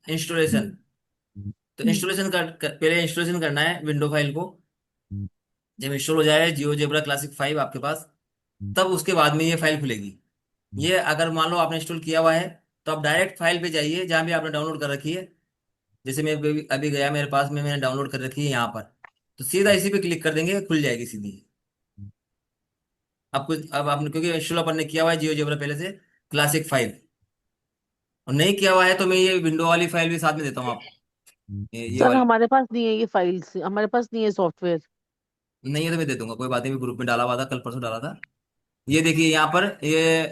Installation. तो हम्म, पहले installation करना है विंडो फाइल को। जब इंस्टॉल हो जाए जियोजेब्रा क्लासिक 5 आपके पास, तब उसके बाद में ये फाइल खुलेगी। ये अगर मान लो आपने इंस्टॉल किया हुआ है, तो आप डायरेक्ट फाइल पे जाइए जहाँ भी आपने डाउनलोड कर रखी है। जैसे मैं अभी अभी गया मेरे पास में, मैंने डाउनलोड कर रखी है यहाँ पर। तो सीधा इसी पे क्लिक कर देंगे, खुल जाएगी सीधी। आपको अब आपने, क्योंकि इंस्टॉल अपन ने किया हुआ है जियोजेब्रा पहले से क्लासिक 5, और नहीं किया हुआ है तो मैं ये विंडो वाली फाइल भी साथ में देता हूँ आपको। ये सर वाली हमारे पास नहीं है ये फाइल्स, हमारे पास नहीं है सॉफ्टवेयर। नहीं है तो मैं दे दूंगा, कोई बात नहीं। मैं ग्रुप में डाला हुआ था, कल परसों डाला था। ये देखिए यहाँ पर, ये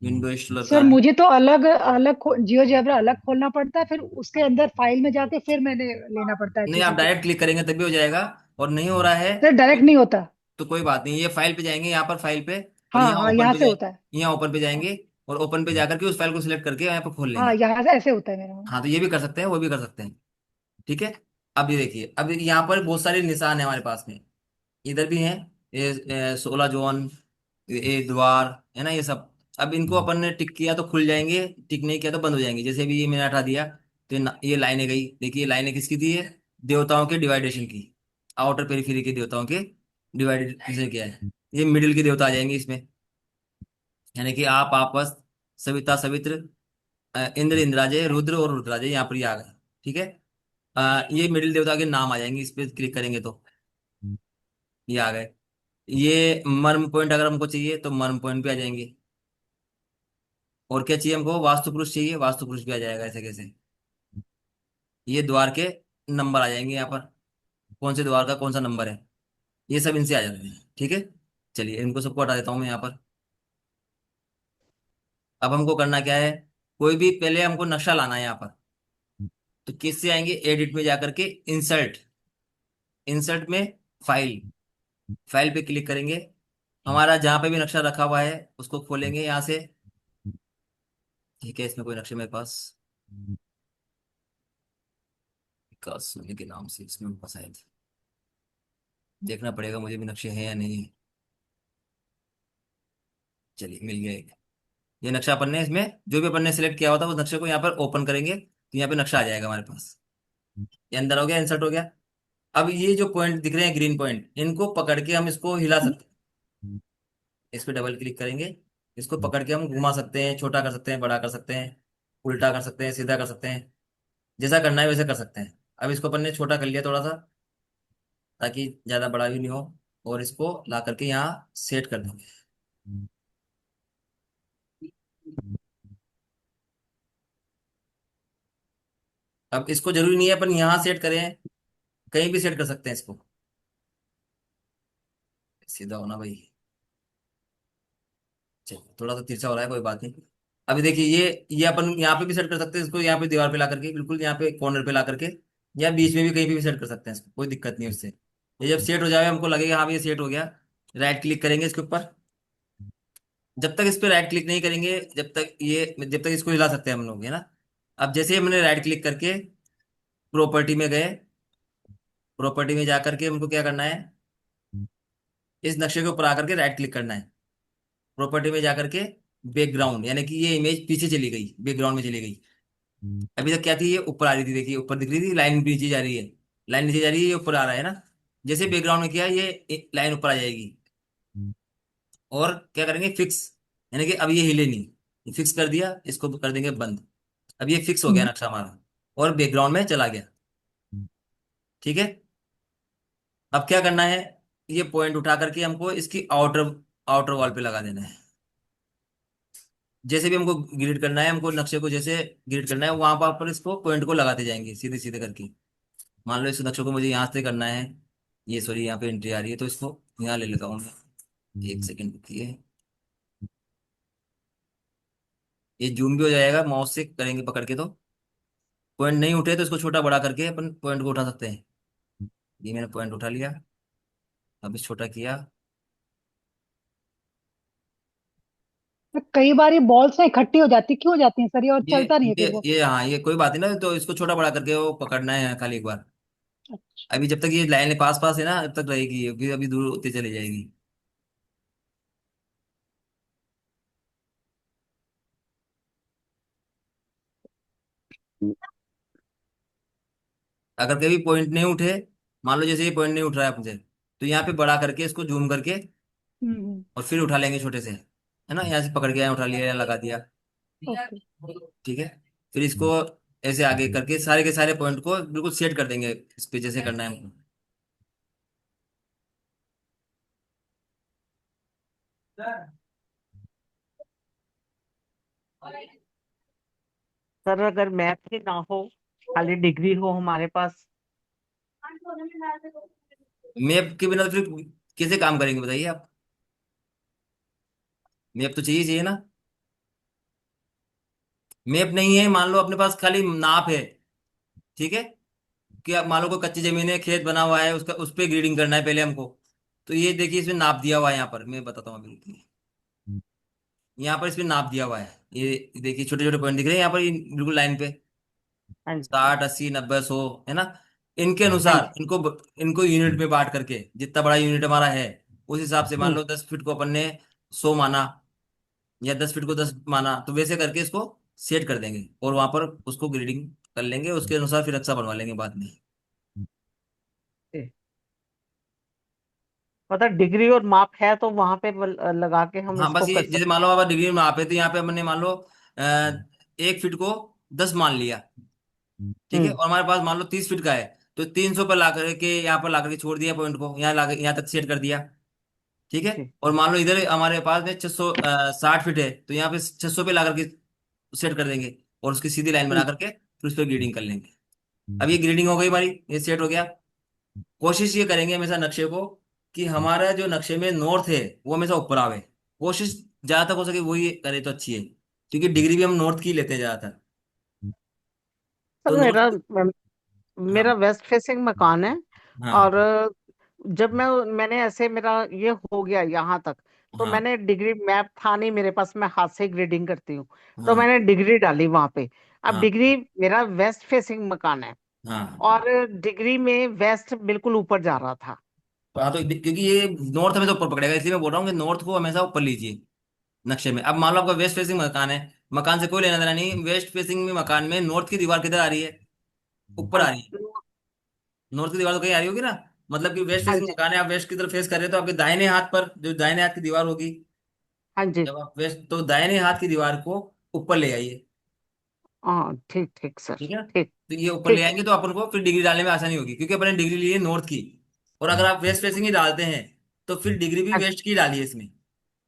विंडो इंस्टॉलर सर कहाँ है। मुझे तो अलग अलग जियो जैबरा अलग खोलना पड़ता है, फिर उसके अंदर फाइल में जाके फिर मैंने लेना पड़ता है नहीं, आप किसी को। डायरेक्ट क्लिक करेंगे तभी हो जाएगा। और नहीं हो रहा है सर तो, डायरेक्ट नहीं होता। कोई बात नहीं, ये फाइल पे जाएंगे यहाँ पर, फाइल पे। और हाँ यहाँ हाँ, ओपन यहाँ पे से जाए, होता है। यहाँ ओपन पे जाएंगे। और ओपन पे जाकर के उस फाइल को सिलेक्ट करके यहाँ पर खोल हाँ, लेंगे। यहाँ से ऐसे होता है मेरा। हाँ, तो ये भी कर सकते हैं, वो भी कर सकते हैं। ठीक है। अब ये देखिए, अब यहाँ पर बहुत सारे निशान है हमारे पास में। इधर भी है, ये 16 जोन, ये द्वार, है ना ये सब। अब इनको अपन ने टिक किया तो खुल जाएंगे, टिक नहीं किया तो बंद हो जाएंगे। जैसे भी ये मैंने हटा दिया तो ये लाइनें गई। देखिए ये लाइनें किसकी दी है, देवताओं के डिवाइडेशन की। आउटर पेरिफेरी के देवताओं के डिवाइडेशन किया है। ये मिडिल के देवता आ जाएंगे इसमें, यानी कि आप आपस, सविता सवित्र, इंद्र इंद्राजय, रुद्र और रुद्राजय, यहाँ पर ये आ गए। ठीक है। ये मिडिल देवता के नाम आ जाएंगे, इस पे क्लिक करेंगे तो ये आ गए। ये मर्म पॉइंट अगर हमको चाहिए तो मर्म पॉइंट पे आ जाएंगे। और क्या चाहिए हमको, वास्तु पुरुष चाहिए, वास्तु पुरुष भी आ जाएगा ऐसे कैसे। ये द्वार के नंबर आ जाएंगे यहाँ पर, कौन से द्वार का कौन सा नंबर है, ये सब इनसे आ जाते हैं। ठीक है। चलिए इनको सबको हटा देता हूँ मैं यहाँ पर। अब हमको करना क्या है, कोई भी पहले हमको नक्शा लाना है यहाँ पर। तो किससे आएंगे, एडिट में जाकर के इंसर्ट, इंसर्ट में फाइल, फाइल पे क्लिक करेंगे। हमारा जहाँ पे भी नक्शा रखा हुआ है उसको खोलेंगे यहाँ से। ठीक है, इसमें कोई नक्शे मेरे पास, विकास सोनी के नाम से इसमें मेरे पास आए थे। देखना पड़ेगा मुझे भी नक्शे हैं या नहीं है। चलिए मिल गया एक। ये नक्शा अपन ने, इसमें जो भी अपन ने सिलेक्ट किया हुआ था उस नक्शे को यहाँ पर ओपन करेंगे तो यहाँ पे नक्शा आ जाएगा हमारे पास। ये अंदर हो गया, इंसर्ट हो गया। अब ये जो पॉइंट दिख रहे हैं ग्रीन पॉइंट, इनको पकड़ के हम इसको हिला सकते हैं। इस पे डबल क्लिक करेंगे, इसको पकड़ के हम घुमा सकते हैं, छोटा कर सकते हैं, बड़ा कर सकते हैं, उल्टा कर सकते हैं, सीधा कर सकते हैं। जैसा करना है वैसे कर सकते हैं। अब इसको अपन ने छोटा कर लिया थोड़ा सा, ताकि ज्यादा बड़ा भी नहीं हो। और इसको ला करके यहाँ सेट कर देंगे। अब इसको जरूरी नहीं है अपन यहाँ सेट करें, कहीं भी सेट कर सकते हैं इसको। सीधा होना भाई। चलिए थोड़ा सा तिरछा हो रहा है, कोई बात नहीं। अभी देखिए ये अपन यहाँ पे भी सेट कर सकते हैं इसको, यहाँ पे दीवार पे ला करके, बिल्कुल यहाँ पे कॉर्नर पे ला करके, या बीच में भी कहीं पे भी सेट कर सकते हैं इसको, कोई दिक्कत नहीं है उससे। ये जब सेट हो जाए हमको लगेगा हाँ भाई ये सेट हो गया, राइट क्लिक करेंगे इसके ऊपर। जब तक इस पे राइट क्लिक नहीं करेंगे, जब तक इसको हिला सकते हैं हम लोग, है ना। अब जैसे ही हमने राइट क्लिक करके प्रॉपर्टी में गए, प्रॉपर्टी में जाकर के हमको क्या करना है, इस नक्शे के ऊपर आकर के राइट क्लिक करना है। प्रॉपर्टी में जाकर के बैकग्राउंड, यानी कि ये इमेज पीछे चली गई, बैकग्राउंड में चली गई। अभी तक क्या थी, ये ऊपर आ रही थी, देखिए ऊपर दिख रही थी, लाइन नीचे जा रही है। लाइन नीचे जा रही है, ये ऊपर आ रहा है ना। जैसे बैकग्राउंड में किया, ये लाइन ऊपर आ जाएगी। और क्या करेंगे, फिक्स, यानी कि अब ये हिले नहीं। ये फिक्स कर दिया, इसको कर देंगे बंद। अब ये फिक्स हो गया नक्शा हमारा, और बैकग्राउंड में चला गया। ठीक है। अब क्या करना है, ये पॉइंट उठा करके हमको इसकी आउटर आउटर वॉल पे लगा देना है। जैसे भी हमको ग्रिड करना है, हमको नक्शे को जैसे ग्रिड करना है, वहां पर इसको पॉइंट को लगाते जाएंगे सीधे सीधे करके। मान लो इस नक्शे को मुझे यहाँ से करना है, ये सॉरी यहाँ पे एंट्री आ रही है तो इसको यहाँ ले लेता हूँ मैं। एक सेकेंड रुकिए। ये जूम भी हो जाएगा, माउस से करेंगे पकड़ के तो। पॉइंट नहीं उठे तो इसको छोटा बड़ा करके अपन पॉइंट को उठा सकते हैं। ये मैंने पॉइंट उठा लिया, अब इस छोटा किया। तो कई बार ये बॉल्स ना इकट्ठी हो जाती, क्यों हो जाती हैं सर ये, और ये चलता नहीं है फिर वो। ये हाँ, ये कोई बात नहीं ना, तो इसको छोटा बड़ा करके वो पकड़ना है खाली एक बार। अच्छा। अभी जब तक ये लाइन पास पास है ना, जब तक रहेगी, फिर अभी दूर होती चली जाएगी। अगर कभी पॉइंट नहीं उठे, मान लो जैसे ये पॉइंट नहीं उठ रहा है मुझे, तो यहाँ पे बड़ा करके इसको जूम करके हम्म। और फिर उठा लेंगे छोटे से, है ना, यहाँ से पकड़ के यहाँ उठा लिया या लगा दिया। ओके। ठीक है। फिर इसको ऐसे आगे करके सारे के सारे पॉइंट को बिल्कुल सेट कर देंगे इस पे जैसे करना है हमको। सर अगर मैथ ही ना हो, खाली डिग्री हो हमारे पास। मैप के बिना तो फिर कैसे काम करेंगे बताइए आप। मैप तो चाहिए चाहिए ना। मैप नहीं है, मान लो अपने पास खाली नाप है। ठीक है। कि आप मान लो कोई कच्ची जमीन है, खेत बना हुआ है, उसका उस पे ग्रीडिंग करना है पहले हमको। तो ये देखिए इसमें नाप दिया हुआ है, यहाँ पर मैं बताता हूँ अभी रुकिए। यहाँ पर इसमें नाप दिया हुआ है, ये देखिए छोटे छोटे पॉइंट दिख रहे हैं यहाँ पर, ये बिल्कुल लाइन पे। हाँ जी। 60 80 90 100, है ना। इनके हाँ अनुसार जी। इनको इनको यूनिट में बांट करके जितना बड़ा यूनिट हमारा है, उस हिसाब से मान हम्म। लो 10 फीट को अपन ने 100 माना, या 10 फीट को 10 माना, तो वैसे करके इसको सेट कर देंगे और वहां पर उसको ग्रेडिंग कर लेंगे, उसके अनुसार फिर अच्छा बनवा लेंगे बाद में। ए, मतलब डिग्री और माप है तो वहां पे लगा के हम हाँ बस इसको ये कर जैसे सकते मान लो हमारा डिग्री में आप है, तो यहाँ पे हमने मान लो 1 फीट को 10 मान लिया। हैं। ठीक है। और हमारे पास मान लो 30 फीट का है, तो 300 पर ला करके यहाँ पर ला करके छोड़ दिया पॉइंट को, यहाँ ला यहाँ तक सेट कर दिया। ठीक है। जी। और मान लो इधर हमारे पास में 660 फीट है, तो यहाँ पे 600 पे ला करके सेट कर देंगे, और उसकी सीधी लाइन बना हम्म। करके फिर उस पर ग्रेडिंग कर लेंगे। अब ये ग्रेडिंग हो गई हमारी, ये सेट हो गया। कोशिश ये करेंगे हमेशा नक्शे को कि हमारा जो नक्शे में नॉर्थ है वो हमेशा ऊपर आवे। कोशिश जहां तक हो सके वही करे तो अच्छी है, क्योंकि डिग्री भी हम नॉर्थ की लेते हैं ज्यादातर। सर तो मेरा नॉर्थ। मेरा हाँ वेस्ट फेसिंग मकान है। हाँ और जब मैंने ऐसे मेरा ये हो गया यहाँ तक, तो हाँ मैंने डिग्री मैप था नहीं मेरे पास, मैं हाथ से ग्रेडिंग करती हूँ। तो हाँ मैंने डिग्री डाली वहां पे। अब हाँ डिग्री, मेरा वेस्ट फेसिंग मकान है, हाँ और डिग्री में वेस्ट बिल्कुल ऊपर जा रहा था। हाँ। तो क्योंकि ये नॉर्थ में तो ऊपर पकड़ेगा, इसलिए मैं बोल रहा हूँ कि नॉर्थ को हमेशा ऊपर लीजिए नक्शे में। अब मान लो आपका वेस्ट फेसिंग मकान है, मकान से कोई लेना देना नहीं, वेस्ट फेसिंग में मकान में नॉर्थ की दीवार किधर आ रही है? ऊपर हाँ। आ रही है। नॉर्थ की दीवार तो कहीं आ रही होगी ना। मतलब कि वेस्ट हाँ फेसिंग जी। मकान है, आप वेस्ट की तरफ फेस कर रहे हैं, तो आपके दाहिने हाथ पर जो दाहिने हाथ की दीवार होगी, हाँ जी। जब आप वेस्ट, तो दाहिने हाथ की दीवार को ऊपर ले आइए। हाँ ठीक ठीक सर। ठीक है ना। ठीक। तो ये ऊपर ले ठीक है। आएंगे तो अपन को फिर डिग्री डालने में आसानी होगी, क्योंकि अपन ने डिग्री ली है नॉर्थ की। और अगर आप वेस्ट फेसिंग ही डालते हैं, तो फिर डिग्री भी हाँ, वेस्ट की डालिए इसमें।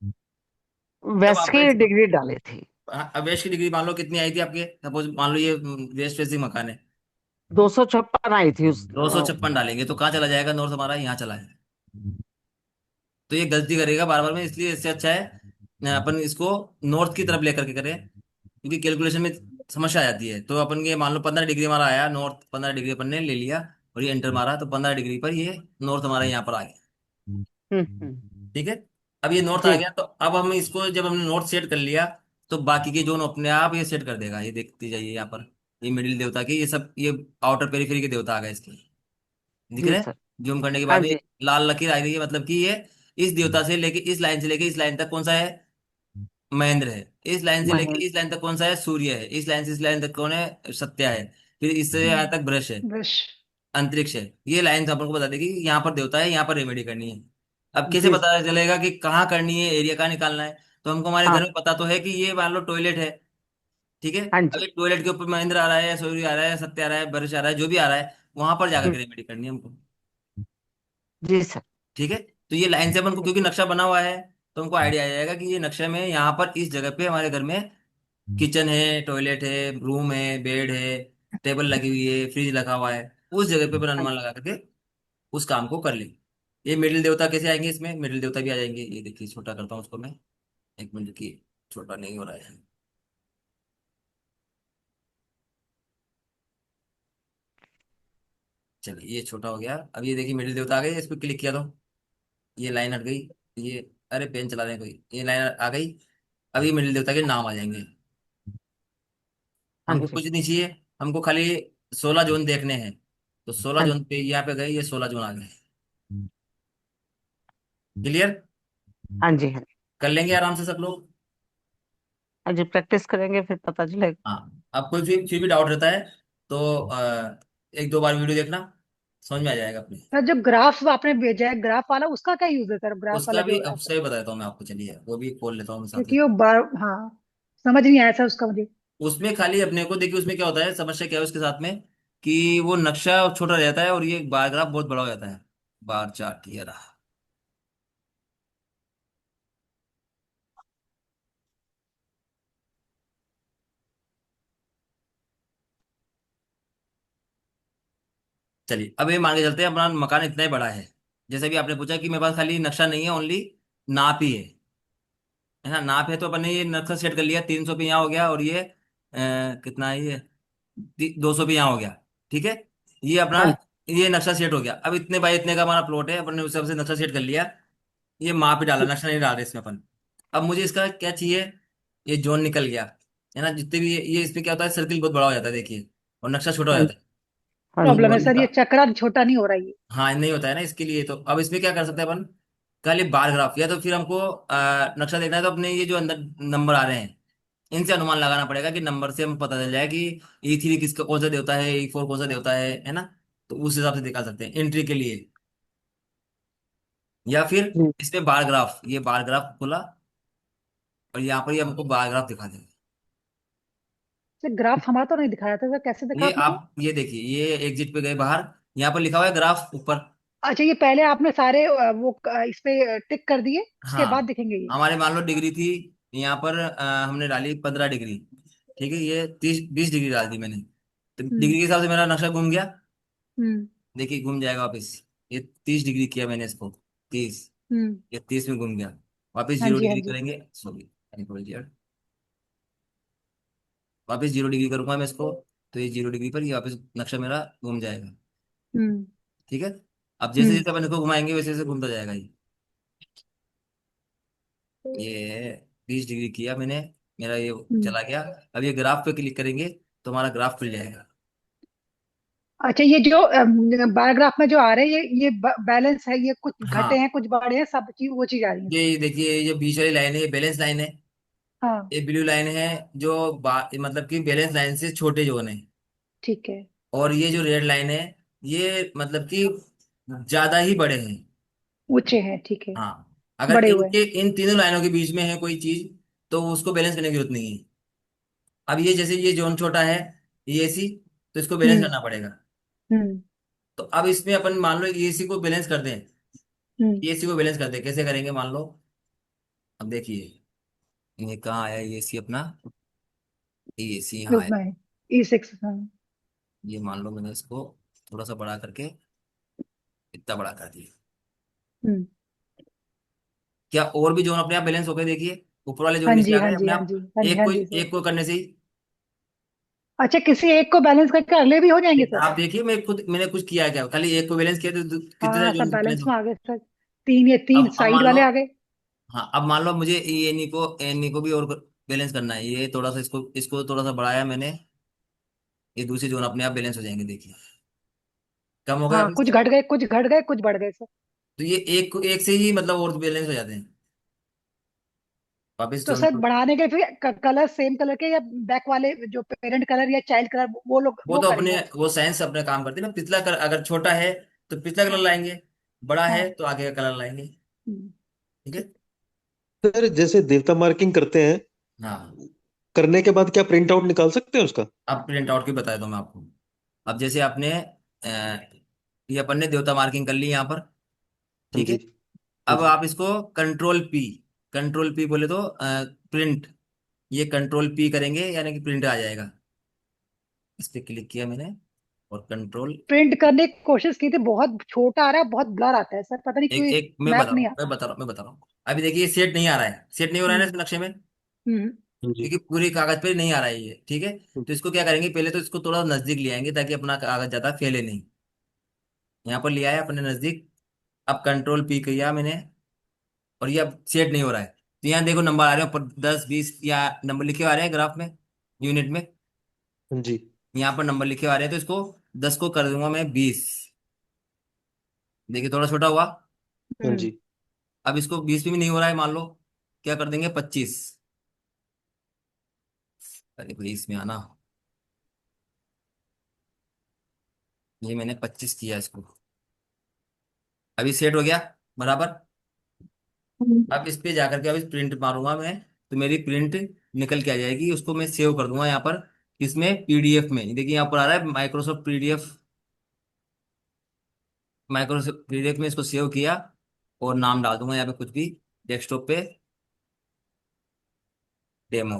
तब वेस्ट आपका की डिग्री डाली थी। अब वेस्ट की डिग्री मान लो कितनी आई थी आपके, सपोज मान लो ये वेस्ट फेसिंग मकान है। 256 आई थी उस 256 डालेंगे तो कहाँ चला जाएगा? नॉर्थ हमारा यहाँ चला है। तो ये गलती करेगा बार बार में, इसलिए इससे अच्छा है अपन इसको नॉर्थ की तरफ लेकर के करें, क्योंकि कैलकुलेशन में समस्या आ जाती है। तो अपन ये मान लो 15 डिग्री हमारा आया नॉर्थ, 15 डिग्री अपन ने ले लिया, और ये एंटर मारा, तो 15 डिग्री पर ये नॉर्थ हमारा यहाँ पर आ गया। हम्म। ठीक है। अब ये नॉर्थ आ जी। गया, तो अब हम इसको जब हमने नॉर्थ सेट कर लिया, तो बाकी के जोन अपने आप ये सेट कर देगा। ये देखते जाइए यहाँ पर, ये मिडिल देवता के, ये सब ये आउटर पेरिफेरी के देवता आ गए इसके, दिख जी रहे हैं। सर। जूम करने के हाँ बाद में जी। लाल लकीर आ गई है, मतलब कि ये इस देवता से लेके इस लाइन से लेके इस लाइन तक कौन सा है? महेंद्र है। इस लाइन से लेके महेंद्र। इस लाइन तक कौन सा है? सूर्य है। इस लाइन से इस लाइन तक कौन है? सत्या है। फिर इससे यहाँ तक ब्रश है, वृष। अंतरिक्ष है। ये लाइन अपन को बता देगी कि यहाँ पर देवता है, यहाँ पर रेमेडी करनी है। अब कैसे जी। पता चलेगा कि कहाँ करनी है, एरिया कहाँ निकालना है? तो हमको हमारे घर हाँ। में पता तो है कि ये मान लो टॉयलेट है। ठीक है। हाँ अब जी। ये टॉयलेट के ऊपर महेंद्र आ रहा है, सूर्य आ रहा है, सत्य आ रहा है, ब्रश आ रहा है, जो भी आ रहा है, वहां पर जाकर हम्म। के रेमेडी करनी है हमको। जी सर। ठीक है। तो ये लाइन से अपन को जी। क्योंकि नक्शा बना हुआ है, तो हमको आइडिया आ जाएगा कि ये नक्शे में यहाँ पर इस जगह पे हमारे घर में किचन है, टॉयलेट है, रूम है, बेड है, टेबल लगी हुई है, फ्रिज लगा हुआ है। उस जगह पे अपन हाँ अनुमान जी। लगा करके उस काम को कर ले। ये मिडिल देवता कैसे आएंगे? इसमें मिडिल देवता भी आ जाएंगे। ये देखिए छोटा करता हूँ उसको मैं, 1 मिनट की, छोटा नहीं हो रहा है। चलिए ये छोटा हो गया। अब ये देखिए मिडिल देवता आ गए, इस पर क्लिक किया तो ये लाइन हट गई। ये, अरे पेन चला रहे हैं कोई, ये लाइन आ गई। अब ये मिडिल देवता के नाम आ जाएंगे। हाँ हमको जी। कुछ नहीं चाहिए, हमको खाली 16 जोन देखने हैं। तो सोलह हाँ जोन जी। पे यहाँ पे गए, ये 16 जोन आ गए। क्लियर। हाँ जी। हाँ जी। कर लेंगे आराम से सब लोग। हाँ जी, प्रैक्टिस करेंगे फिर पता चलेगा। हाँ। आप कोई फिर भी डाउट रहता है तो एक दो बार वीडियो देखना, समझ में आ जाएगा अपने। सर जो ग्राफ आपने भेजा है, ग्राफ वाला, उसका क्या यूज है सर, ग्राफ उसका वाला भी जो अब ऐप? से बताता हूँ मैं आपको, चलिए वो भी खोल लेता हूँ मैं साथ में। क्योंकि वो बार, हाँ, समझ नहीं आया सर उसका मुझे। उसमें खाली अपने को देखिए, उसमें क्या होता है, समस्या क्या है उसके साथ में, कि वो नक्शा छोटा रहता है और ये बार ग्राफ बहुत बड़ा हो जाता है। बार चार्ट ये रहा। चलिए अब ये मान के चलते हैं अपना मकान इतना ही बड़ा है। जैसे भी आपने पूछा कि मेरे पास खाली नक्शा नहीं है, ओनली नाप ही है ना, नाप है, तो अपन ने ये नक्शा सेट कर लिया, 300 पे यहाँ हो गया, और ये कितना है ये, 200 पे यहाँ हो गया। ठीक है, ये अपना, हाँ। ये नक्शा सेट हो गया। अब इतने बाई इतने का हमारा प्लॉट है, अपन ने उस हिसाब से नक्शा सेट कर लिया। ये माप ही डाला, नक्शा नहीं डाल रहे इसमें अपन। अब मुझे इसका क्या चाहिए, ये जोन निकल गया, है ना, जितने भी ये इस पे क्या होता है, सर्किल बहुत बड़ा हो जाता है देखिए, और नक्शा छोटा हो हाँ जाता जी। है। हाँ तो जी। प्रॉब्लम है जोन सर, का, ये चक्रा छोटा नहीं हो रहा है ये। हाँ नहीं होता है ना, इसके लिए तो अब इसमें क्या कर सकते हैं अपन, खाली बार ग्राफ, या तो फिर हमको नक्शा देखना है तो अपने ये जो अंदर नंबर आ रहे हैं, इनसे अनुमान लगाना पड़ेगा, कि नंबर से हम पता चल जाए कि E3 किसका कौन सा देवता है, E4 कौन सा देवता है ना। तो उस हिसाब से निकाल सकते हैं एंट्री के लिए। या फिर जी। इसमें बार ग्राफ, ये बार ग्राफ खोला, और यहाँ पर ये हमको बार ग्राफ दिखा देगा। सर ग्राफ हमारा तो नहीं दिखाया था सर, कैसे दिखा ये आपने? आप ये देखिए, ये एग्जिट पे गए बाहर, यहाँ पर लिखा हुआ है ग्राफ ऊपर। अच्छा, ये पहले आपने सारे इस पे टिक कर दिए, उसके बाद हाँ, दिखेंगे ये? हमारे मान लो डिग्री थी, यहाँ पर हमने डाली 15 डिग्री। ठीक है, ये 20 20 डिग्री डाल दी मैंने, तो डिग्री हम्म। के हिसाब से मेरा नक्शा घूम गया। हम्म। देखिए घूम जाएगा वापस। ये 30 डिग्री किया मैंने इसको, 30, हम्म। ये 30 में घूम गया। वापस हाँ जीरो जी, हाँ डिग्री जी। करेंगे, सॉरी, वापस 0 डिग्री करूंगा मैं इसको, तो ये 0 डिग्री पर ये वापस नक्शा मेरा घूम जाएगा। हम्म। ठीक है, अब जैसे हम्म। जैसे अपन इसको घुमाएंगे वैसे वैसे घूमता जाएगा ये 20 डिग्री किया मैंने, मेरा ये हम्म। चला गया। अब ये ग्राफ पे क्लिक करेंगे तो हमारा ग्राफ खुल जाएगा। अच्छा, ये जो पैराग्राफ में जो आ रहे हैं, ये बैलेंस है, ये कुछ घटे हाँ, हैं कुछ बढ़े हैं, सब चीज वो चीज आ रही है। ये देखिए, ये जो बीच वाली लाइन है ये बैलेंस लाइन है। हाँ। ये ब्लू लाइन है जो मतलब कि बैलेंस लाइन से छोटे जोन है। ठीक है। और ये जो रेड लाइन है, ये मतलब कि ज्यादा ही बड़े हैं। ऊंचे हैं, ठीक है। हाँ, अगर बड़े हुए हैं। इनके इन तीनों लाइनों के बीच में है कोई चीज, तो उसको बैलेंस करने की जरूरत नहीं है। अब ये जैसे ये जोन छोटा है, ये सी, तो इसको बैलेंस हम्म। करना पड़ेगा। हम्म। तो अब इसमें अपन मान लो ये सी को बैलेंस कर दें, हम्म। ये सी को बैलेंस कर दें, कैसे करेंगे मान लो। अब देखिए, ये कहाँ आया ये सी अपना, ये सी यहाँ ग्रुप आया। में E6, हाँ। ये मान लो मैंने इसको थोड़ा सा बड़ा करके इतना बड़ा कर दिया। हम्म। क्या और भी जोन अपने आप बैलेंस हो गए, देखिए ऊपर वाले जोन हाँ नीचे जी, आ हाँ गए जी, अपने हाँ आप। जी, हाँ जी, हाँ जी सर। एक को करने से ही। अच्छा, किसी एक को बैलेंस करके अगले भी हो जाएंगे सर? आप देखिए, मैंने कुछ किया है क्या, खाली एक को बैलेंस किया तो कितने सारे हाँ सब जोन बैलेंस बैलेंस हो। में आ गए सर। तीन, ये तीन अब साइड मान लो, वाले आ गए। हाँ अब मान लो मुझे ये एनी को भी और बैलेंस करना है, ये थोड़ा सा इसको इसको थोड़ा सा बढ़ाया मैंने, ये दूसरे जोन अपने आप बैलेंस हो जाएंगे देखिए, कम हो गए हाँ, अभी कुछ से। घट गए, कुछ घट गए, कुछ बढ़ गए सर। तो ये एक से ही मतलब और बैलेंस हो जाते हैं वापिस तो जोन। सर बढ़ाने के फिर कलर सेम कलर के, या बैक वाले जो पेरेंट कलर या चाइल्ड कलर, वो लोग वो वो तो अपने, करेंगे? वो साइंस अपने काम करती है ना, पिछला कलर अगर छोटा है तो पिछला कलर हाँ। लाएंगे, बड़ा है हाँ। तो आगे का कलर लाएंगे। हम्म। ठीक है। ठीक। सर जैसे देवता मार्किंग करते हैं, हाँ, करने के बाद क्या प्रिंट आउट निकाल सकते हैं उसका? अब प्रिंट आउट की बताया तो मैं आपको। अब जैसे आपने ये अपन ने देवता मार्किंग कर ली यहाँ पर। हाँ ठीक है, जी। हाँ अब जी। आप इसको कंट्रोल पी बोले तो प्रिंट, ये कंट्रोल पी करेंगे यानी कि प्रिंट आ जाएगा। इस पे क्लिक किया मैंने, और कंट्रोल, प्रिंट करने की कोशिश की थी, बहुत छोटा आ रहा है, बहुत ब्लर आता है सर, पता नहीं एक क्यों एक मैं मैप बता रहा नहीं हूँ, आता। मैं बता रहा हूँ। अभी देखिए सेट नहीं आ रहा है, सेट नहीं हो रहा है ना हम्म। इस नक्शे में, हम्म। हाँ जी। क्योंकि पूरी कागज पे नहीं आ रहा है ये। ठीक है, तो इसको क्या करेंगे, पहले तो इसको थोड़ा नजदीक ले आएंगे ताकि अपना कागज ज्यादा फैले नहीं। यहाँ पर लिया है अपने नजदीक। अब कंट्रोल पी किया मैंने, और ये अब सेट नहीं हो रहा है। तो यहाँ देखो नंबर आ रहे हैं ऊपर, 10 20 या नंबर लिखे हुए आ रहे हैं ग्राफ में, यूनिट में। हाँ जी। यहाँ पर नंबर लिखे हुए आ रहे हैं, तो इसको 10 को कर दूंगा मैं 20। देखिए थोड़ा छोटा हुआ। हाँ हम्म। जी। अब इसको 20 में भी नहीं हो रहा है मान लो, क्या कर देंगे 25। अरे भाई इसमें आना, ये मैंने 25 किया इसको। अभी सेट हो गया बराबर। अब इस पे जाकर के अब इस प्रिंट मारूंगा मैं, तो मेरी प्रिंट निकल के आ जाएगी। उसको मैं सेव कर दूंगा यहाँ पर, इसमें पीडीएफ में। देखिए यहाँ पर आ रहा है माइक्रोसॉफ्ट पीडीएफ। माइक्रोसॉफ्ट पीडीएफ में इसको सेव किया, और नाम डाल दूंगा यहाँ पे कुछ भी, डेस्कटॉप पे डेमो।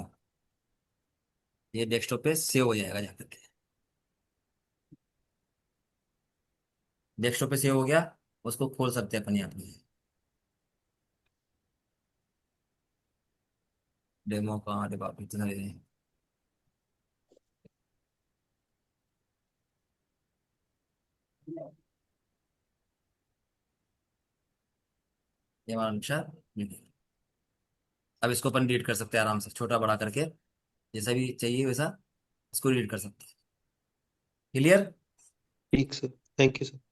ये डेस्कटॉप पे सेव हो जाएगा जाकर के। डेस्कटॉप पे सेव हो गया। उसको खोल सकते हैं अपन यहाँ पे। डेमो कहाँ, अरे बाप रे, इतने सारे हैं। ये हमारा नक्शा मिल गया। अब इसको अपन रीड कर सकते हैं आराम से, छोटा बड़ा करके, जैसा भी चाहिए वैसा इसको रीड कर सकते हैं। क्लियर। ठीक सर, थैंक यू सर।